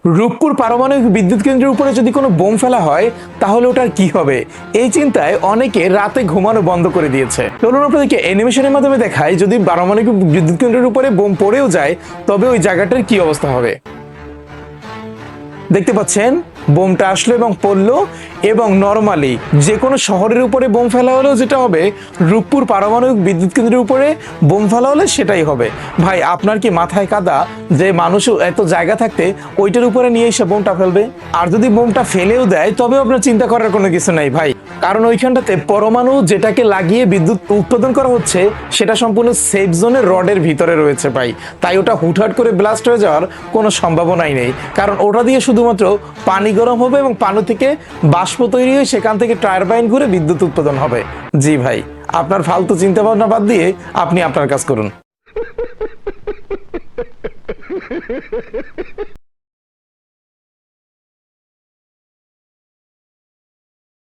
রূপপুর পারমাণবিক বিদ্যুৎ কেন্দ্রের উপরে যদি কোনো বোম ফেলা হয় তাহলে ওটার কি হবে, এই চিন্তায় অনেকে রাতে ঘুমানো বন্ধ করে দিয়েছে। চলুন আপনাদেরকে অ্যানিমেশনের মাধ্যমে দেখাই যদি পারমাণবিক বিদ্যুৎ কেন্দ্রের উপরে বোম পড়েও যায় তবে ওই জায়গাটার কি অবস্থা হবে। দেখতে পাচ্ছেন বোমটা আসলো এবং পড়লো, এবং নরমালি যে কোনো শহরের উপরে বোম ফেলা হলেও যেটা হবে, রূপপুর পারমাণবিক বিদ্যুৎ কেন্দ্রের উপরে বোম ফেলা হলে সেটাই হবে। ভাই আপনার কি মাথায় কাদা যে মানুষ এত জায়গা থাকতে ওইটার উপরে নিয়ে এসে বোমটা ফেলবে? আর যদি বোমটা ফেলেও দেয় তবে আপনার চিন্তা করার কোনো কিছু নাই ভাই, কারণ ওইখানটাতে পরমাণু যেটাকে লাগিয়ে বিদ্যুৎ উৎপাদন করা হচ্ছে সেটা সম্পূর্ণ সেফ জোনের রডের ভিতরে রয়েছে ভাই। তাই ওটা হুটহাট করে ব্লাস্ট হয়ে যাওয়ার কোনো সম্ভাবনাই নেই, কারণ ওটা দিয়ে শুধুমাত্র পানি গরম হবে এবং পানি থেকে বাষ্প তৈরি হয়ে সেখান থেকে টারবাইন ঘুরে বিদ্যুৎ উৎপাদন হবে। জি ভাই, আপনার ফালতু চিন্তা ভাবনা বাদ দিয়ে আপনি আপনার কাজ করুন।